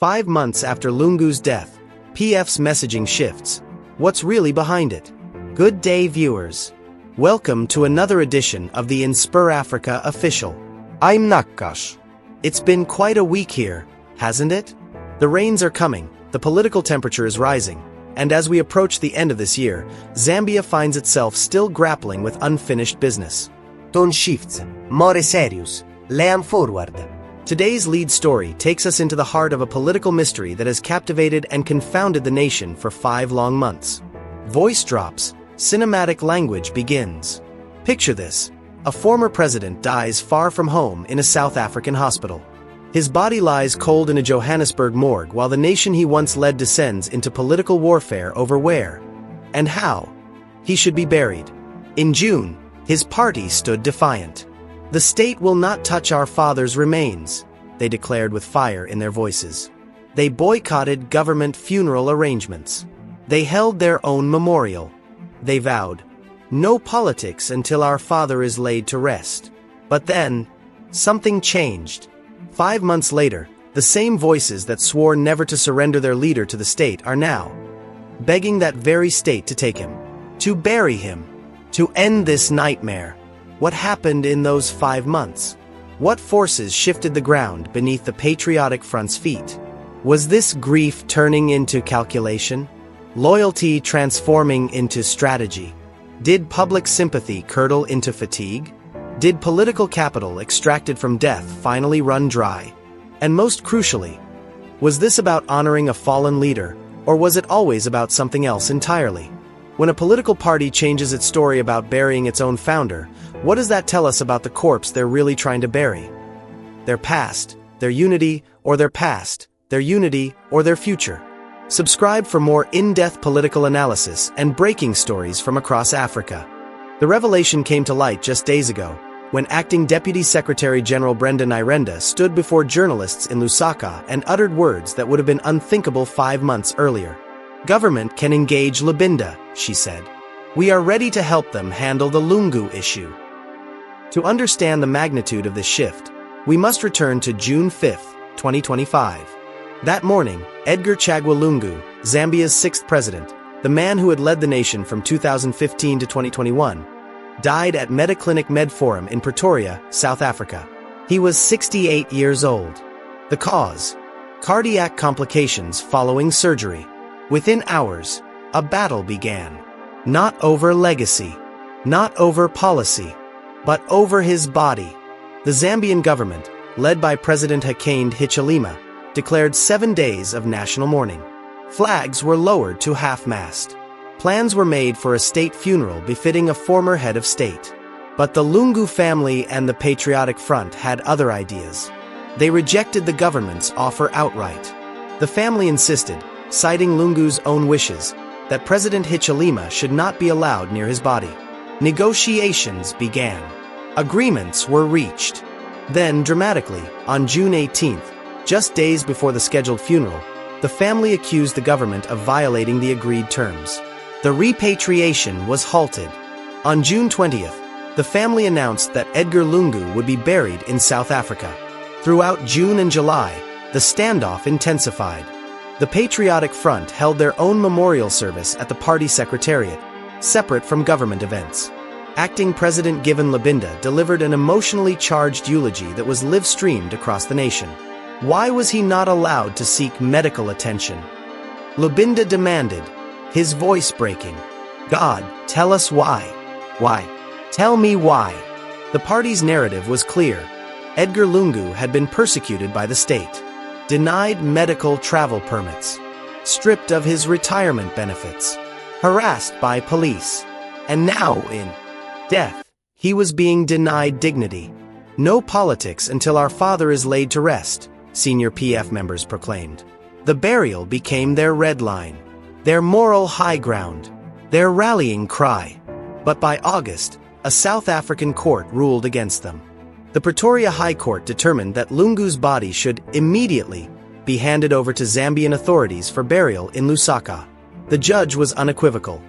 5 months after Lungu's death, PF's messaging shifts. What's really behind it? Good day, viewers. Welcome to another edition of the InspirAfrica official. I'm Nakash. It's been quite a week here, hasn't it? The rains are coming, the political temperature is rising, and as we approach the end of this year, Zambia finds itself still grappling with unfinished business. Tone shifts, more serious, lean forward. Today's lead story takes us into the heart of a political mystery that has captivated and confounded the nation for 5 long months. Voice drops, cinematic language begins. Picture this. A former president dies far from home in a South African hospital. His body lies cold in a Johannesburg morgue while the nation he once led descends into political warfare over where and how he should be buried. In June, his party stood defiant. "The state will not touch our father's remains," they declared with fire in their voices. They boycotted government funeral arrangements. They held their own memorial. They vowed, "No politics until our father is laid to rest." But then, something changed. 5 months later, the same voices that swore never to surrender their leader to the state are now begging that very state to take him, to bury him, to end this nightmare. What happened in those 5 months? What forces shifted the ground beneath the Patriotic Front's feet? Was this grief turning into calculation? Loyalty transforming into strategy? Did public sympathy curdle into fatigue? Did political capital extracted from death finally run dry? And most crucially, was this about honoring a fallen leader, or was it always about something else entirely? When a political party changes its story about burying its own founder, what does that tell us about the corpse they're really trying to bury? Their past, their unity, or their past, their unity, or their future? Subscribe for more in-depth political analysis and breaking stories from across Africa. The revelation came to light just days ago, when Acting Deputy Secretary General Brenda Nyirenda stood before journalists in Lusaka and uttered words that would have been unthinkable 5 months earlier. "Government can engage Lubinda," she said. "We are ready to help them handle the Lungu issue." To understand the magnitude of this shift, we must return to June 5, 2025. That morning, Edgar Lungu, Zambia's 6th president, the man who had led the nation from 2015 to 2021, died at Mediclinic Medforum in Pretoria, South Africa. He was 68 years old. The cause? Cardiac complications following surgery. Within hours, a battle began. Not over legacy, not over policy, but over his body. The Zambian government, led by President Hakainde Hichilema, declared 7 days of national mourning. Flags were lowered to half-mast. Plans were made for a state funeral befitting a former head of state. But the Lungu family and the Patriotic Front had other ideas. They rejected the government's offer outright. The family insisted, citing Lungu's own wishes, that President Hichilema should not be allowed near his body. Negotiations began. Agreements were reached. Then, dramatically, on June 18th, just days before the scheduled funeral, the family accused the government of violating the agreed terms. The repatriation was halted. On June 20th, the family announced that Edgar Lungu would be buried in South Africa. Throughout June and July, the standoff intensified. The Patriotic Front held their own memorial service at the party secretariat, separate from government events. Acting President Lubinda delivered an emotionally charged eulogy that was live-streamed across the nation. Why was he not allowed to seek medical attention? Lubinda demanded, his voice breaking, "God, tell us why. Why? Tell me why." The party's narrative was clear. Edgar Lungu had been persecuted by the state, denied medical travel permits, stripped of his retirement benefits, harassed by police, and now in death, he was being denied dignity. "No politics until our father is laid to rest," senior PF members proclaimed. The burial became their red line, their moral high ground, their rallying cry. But by August, a South African court ruled against them. The Pretoria High Court determined that Lungu's body should immediately be handed over to Zambian authorities for burial in Lusaka. The judge was unequivocal.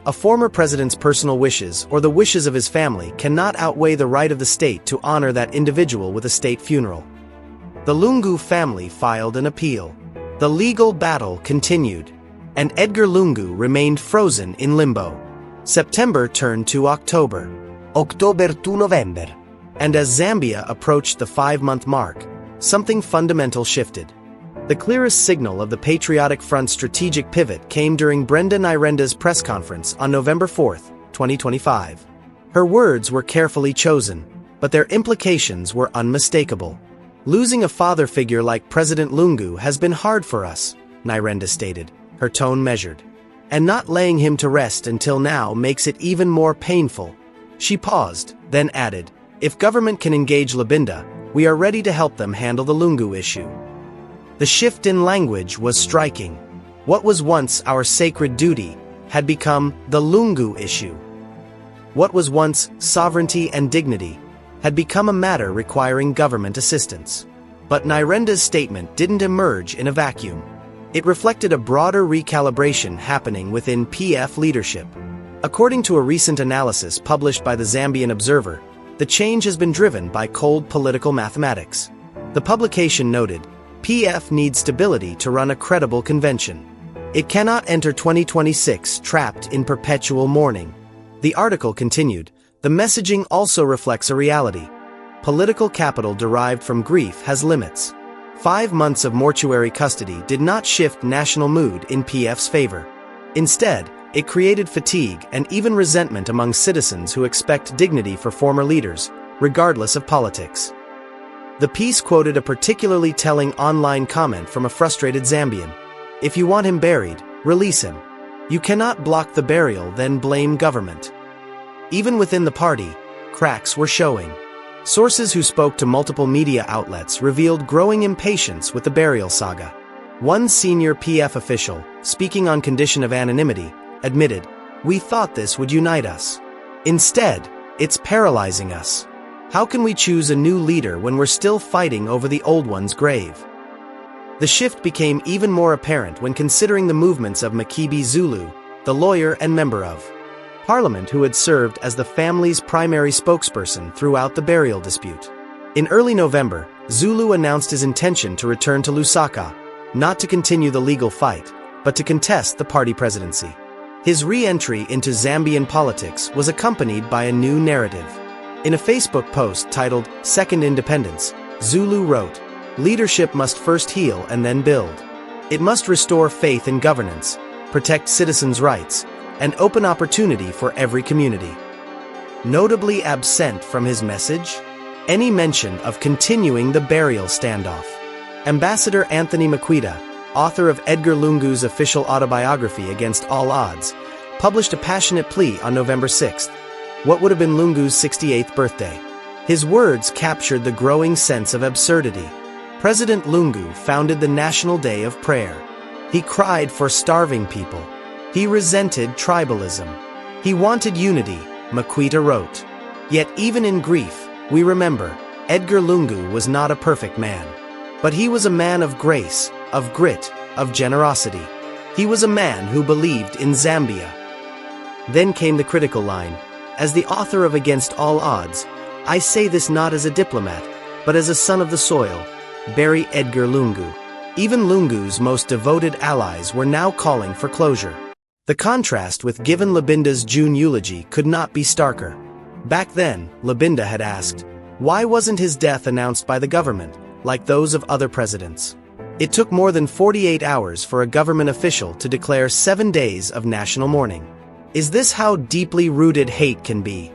A former president's personal wishes or the wishes of his family cannot outweigh the right of the state to honor that individual with a state funeral. The Lungu family filed an appeal. The legal battle continued, and Edgar Lungu remained frozen in limbo. September turned to October. October to November. And as Zambia approached the 5-month mark, something fundamental shifted. The clearest signal of the Patriotic Front's strategic pivot came during Brenda Nairenda's press conference on November 4, 2025. Her words were carefully chosen, but their implications were unmistakable. Losing a father figure like President Lungu has been hard for us, Nairenda stated, her tone measured. And not laying him to rest until now makes it even more painful. She paused, then added, if government can engage Lubinda, we are ready to help them handle the Lungu issue. The shift in language was striking. What was once our sacred duty had become the Lungu issue. What was once sovereignty and dignity had become a matter requiring government assistance. But Nairenda's statement didn't emerge in a vacuum. It reflected a broader recalibration happening within PF leadership. According to a recent analysis published by the Zambian Observer, the change has been driven by cold political mathematics. The publication noted, PF needs stability to run a credible convention. It cannot enter 2026 trapped in perpetual mourning. The article continued, the messaging also reflects a reality. Political capital derived from grief has limits. 5 months of mortuary custody did not shift national mood in PF's favor. Instead, it created fatigue and even resentment among citizens who expect dignity for former leaders, regardless of politics. The piece quoted a particularly telling online comment from a frustrated Zambian. If you want him buried, release him. You cannot block the burial, then blame government. Even within the party, cracks were showing. Sources who spoke to multiple media outlets revealed growing impatience with the burial saga. One senior PF official, speaking on condition of anonymity, admitted, "We thought this would unite us. Instead, it's paralyzing us. How can we choose a new leader when we're still fighting over the old one's grave?" The shift became even more apparent when considering the movements of Makebi Zulu, the lawyer and member of Parliament who had served as the family's primary spokesperson throughout the burial dispute. In early November, Zulu announced his intention to return to Lusaka, not to continue the legal fight, but to contest the party presidency. His re-entry into Zambian politics was accompanied by a new narrative. In a Facebook post titled Second Independence, Zulu wrote, "Leadership must first heal and then build. It must restore faith in governance, protect citizens' rights, and open opportunity for every community." Notably absent from his message, any mention of continuing the burial standoff. Ambassador Anthony Makwita, author of Edgar Lungu's official autobiography Against All Odds, published a passionate plea on November 6th, what would have been Lungu's 68th birthday. His words captured the growing sense of absurdity. President Lungu founded the National Day of Prayer. He cried for starving people. He resented tribalism. He wanted unity, Makwita wrote. Yet even in grief, we remember, Edgar Lungu was not a perfect man. But he was a man of grace, of grit, of generosity. He was a man who believed in Zambia. Then came the critical line. As the author of Against All Odds, I say this not as a diplomat, but as a son of the soil. Bury Edgar Lungu. Even Lungu's most devoted allies were now calling for closure. The contrast with given Lubinda's June eulogy could not be starker. Back then, Lubinda had asked, why wasn't his death announced by the government, like those of other presidents? It took more than 48 hours for a government official to declare 7 days of national mourning. Is this how deeply rooted hate can be?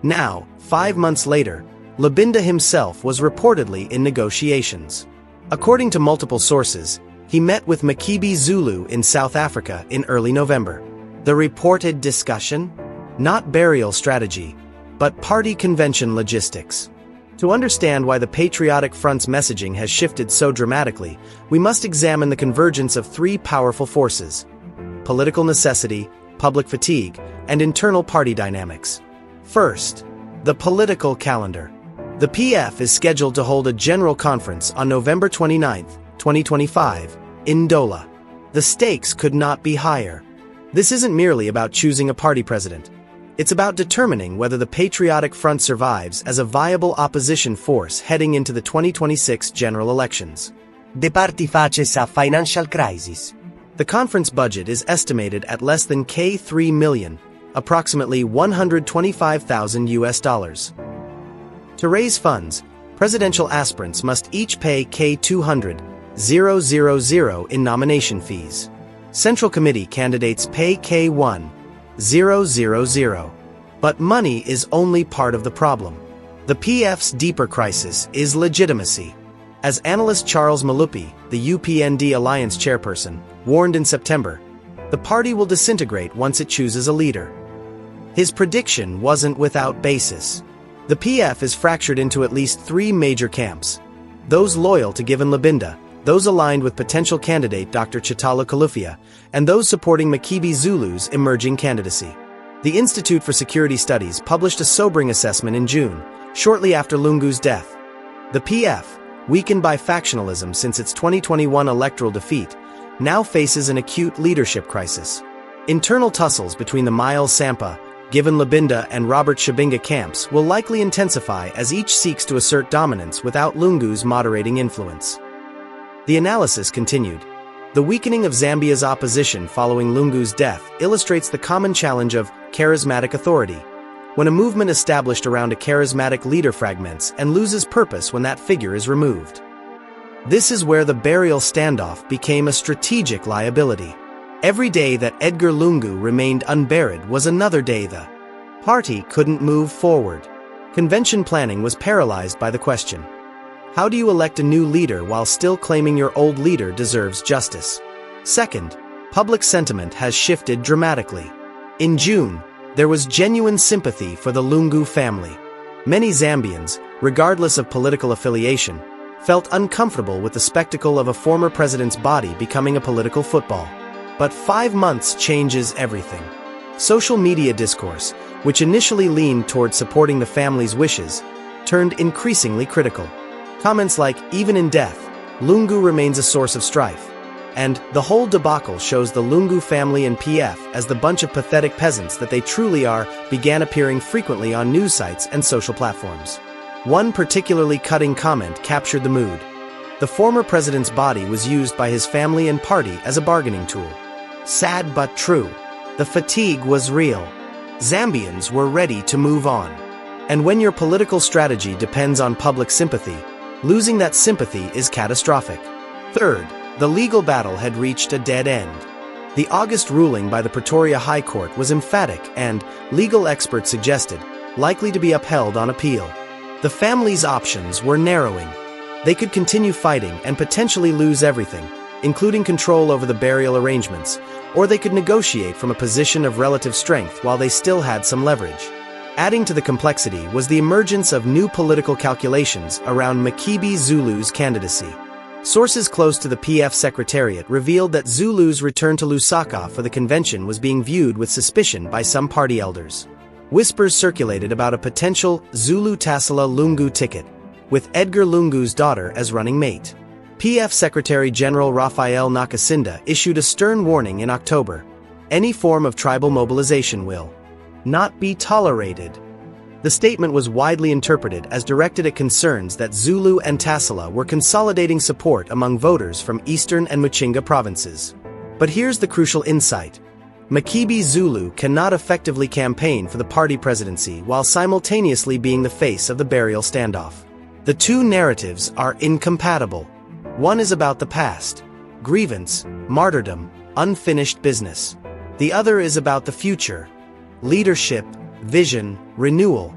Now, 5 months later, Lubinda himself was reportedly in negotiations. According to multiple sources, he met with Makebi Zulu in South Africa in early November. The reported discussion? Not burial strategy, but party convention logistics. To understand why the Patriotic Front's messaging has shifted so dramatically, we must examine the convergence of 3 powerful forces: political necessity, public fatigue, and internal party dynamics. First, the political calendar. The PF is scheduled to hold a general conference on November 29, 2025, in Dola. The stakes could not be higher. This isn't merely about choosing a party president. It's about determining whether the Patriotic Front survives as a viable opposition force heading into the 2026 general elections. The party faces a financial crisis. The conference budget is estimated at less than K3 million, approximately 125,000 US dollars. To raise funds, presidential aspirants must each pay K200,000 in nomination fees. Central Committee candidates pay K1,000. But money is only part of the problem. The PF's deeper crisis is legitimacy. As analyst Charles Malupi, the UPND Alliance chairperson, warned in September, the party will disintegrate once it chooses a leader. His prediction wasn't without basis. The PF is fractured into at least three major camps: those loyal to Given Lubinda, those aligned with potential candidate Dr. Chitala Kalufia, and those supporting Makebi Zulu's emerging candidacy. The Institute for Security Studies published a sobering assessment in June, shortly after Lungu's death. The PF, weakened by factionalism since its 2021 electoral defeat, now faces an acute leadership crisis. Internal tussles between the Miles Sampa, Given Lubinda and Robert Shabinga camps will likely intensify as each seeks to assert dominance without Lungu's moderating influence. The analysis continued. The weakening of Zambia's opposition following Lungu's death illustrates the common challenge of charismatic authority, when a movement established around a charismatic leader fragments and loses purpose when that figure is removed. This is where the burial standoff became a strategic liability. Every day that Edgar Lungu remained unburied was another day the party couldn't move forward. Convention planning was paralyzed by the question: how do you elect a new leader while still claiming your old leader deserves justice? Second, public sentiment has shifted dramatically. In June, there was genuine sympathy for the Lungu family. Many Zambians, regardless of political affiliation, felt uncomfortable with the spectacle of a former president's body becoming a political football. But 5 months changes everything. Social media discourse, which initially leaned toward supporting the family's wishes, turned increasingly critical. Comments like, "Even in death, Lungu remains a source of strife," and "the whole debacle shows the Lungu family and PF as the bunch of pathetic peasants that they truly are," began appearing frequently on news sites and social platforms. One particularly cutting comment captured the mood. The former president's body was used by his family and party as a bargaining tool. Sad but true. The fatigue was real. Zambians were ready to move on. And when your political strategy depends on public sympathy, losing that sympathy is catastrophic. Third, the legal battle had reached a dead end. The August ruling by the Pretoria High Court was emphatic and, legal experts suggested, likely to be upheld on appeal. The family's options were narrowing. They could continue fighting and potentially lose everything, including control over the burial arrangements, or they could negotiate from a position of relative strength while they still had some leverage. Adding to the complexity was the emergence of new political calculations around Makebi Zulu's candidacy. Sources close to the PF Secretariat revealed that Zulu's return to Lusaka for the convention was being viewed with suspicion by some party elders. Whispers circulated about a potential Zulu Tasala Lungu ticket, with Edgar Lungu's daughter as running mate. PF Secretary General Raphael Nakasinda issued a stern warning in October: any form of tribal mobilization will not be tolerated. The statement was widely interpreted as directed at concerns that Zulu and Tasala were consolidating support among voters from Eastern and Muchinga provinces. But here's the crucial insight. Makebi Zulu cannot effectively campaign for the party presidency while simultaneously being the face of the burial standoff. The two narratives are incompatible. One is about the past, grievance, martyrdom, unfinished business. The other is about the future, leadership, vision, renewal.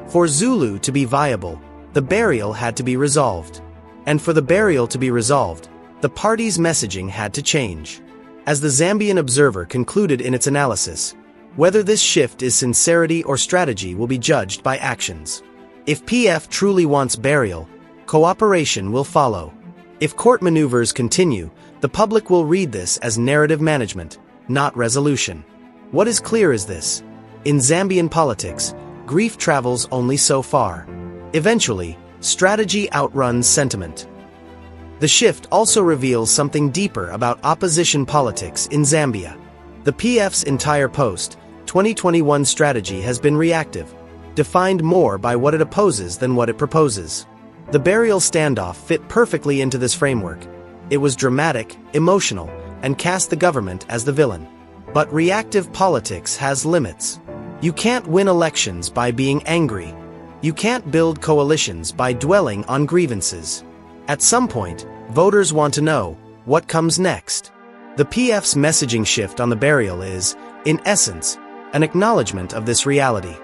For Zulu to be viable, the burial had to be resolved. And for the burial to be resolved, the party's messaging had to change. As the Zambian Observer concluded in its analysis, whether this shift is sincerity or strategy will be judged by actions. If PF truly wants burial, cooperation will follow. If court maneuvers continue, the public will read this as narrative management, not resolution. What is clear is this: in Zambian politics, grief travels only so far. Eventually, strategy outruns sentiment. The shift also reveals something deeper about opposition politics in Zambia. The PF's entire post-2021 strategy has been reactive, defined more by what it opposes than what it proposes. The burial standoff fit perfectly into this framework, It was dramatic, emotional, and cast the government as the villain. But reactive politics has limits. You can't win elections by being angry. You can't build coalitions by dwelling on grievances. At some point, voters want to know, what comes next? The PF's messaging shift on the burial is, in essence, an acknowledgement of this reality.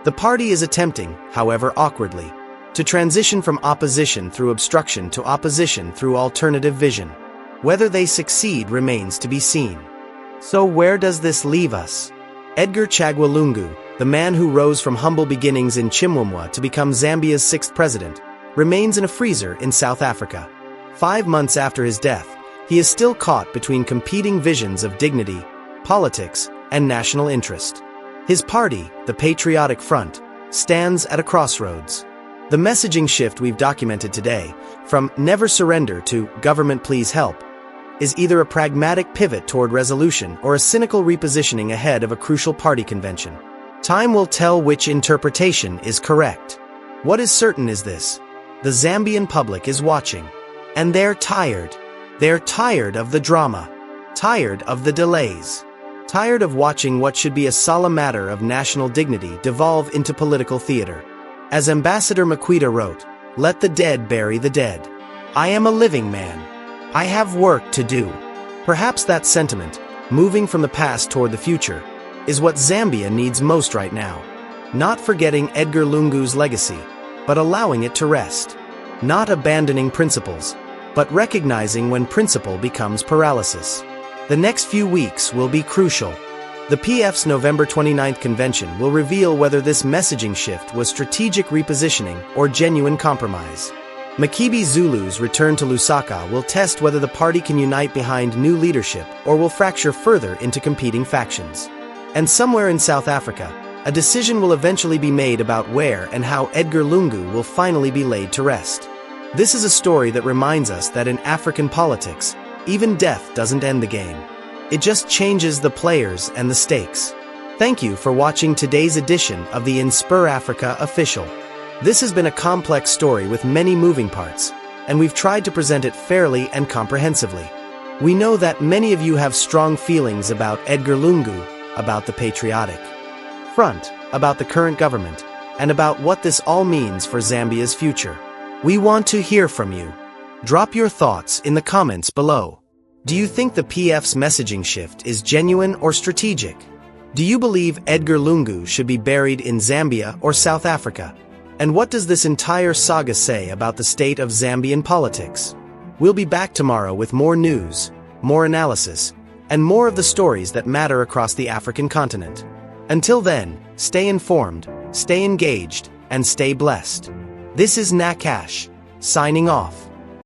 The party is attempting, however awkwardly, to transition from opposition through obstruction to opposition through alternative vision. Whether they succeed remains to be seen. So where does this leave us? Edgar Lungu, the man who rose from humble beginnings in Chimwemwa to become Zambia's 6th president, remains in a freezer in South Africa. 5 months after his death, he is still caught between competing visions of dignity, politics, and national interest. His party, the Patriotic Front, stands at a crossroads. The messaging shift we've documented today, from never surrender to government please help, is either a pragmatic pivot toward resolution or a cynical repositioning ahead of a crucial party convention. Time will tell which interpretation is correct. What is certain is this: the Zambian public is watching. And they're tired. They're tired of the drama. Tired of the delays. Tired of watching what should be a solemn matter of national dignity devolve into political theater. As Ambassador Makebi wrote, "Let the dead bury the dead. I am a living man. I have work to do." Perhaps that sentiment, moving from the past toward the future, is what Zambia needs most right now. Not forgetting Edgar Lungu's legacy, but allowing it to rest. Not abandoning principles, but recognizing when principle becomes paralysis. The next few weeks will be crucial. The PF's November 29th convention will reveal whether this messaging shift was strategic repositioning or genuine compromise. Makebi Zulu's return to Lusaka will test whether the party can unite behind new leadership or will fracture further into competing factions. And somewhere in South Africa, a decision will eventually be made about where and how Edgar Lungu will finally be laid to rest. This is a story that reminds us that in African politics, even death doesn't end the game. It just changes the players and the stakes. Thank you for watching today's edition of the InspirAfrica Official. This has been a complex story with many moving parts, and we've tried to present it fairly and comprehensively. We know that many of you have strong feelings about Edgar Lungu, about the Patriotic Front, about the current government, and about what this all means for Zambia's future. We want to hear from you. Drop your thoughts in the comments below. Do you think the PF's messaging shift is genuine or strategic? Do you believe Edgar Lungu should be buried in Zambia or South Africa? And what does this entire saga say about the state of Zambian politics? We'll be back tomorrow with more news, more analysis, and more of the stories that matter across the African continent. Until then, stay informed, stay engaged, and stay blessed. This is Nakash, signing off.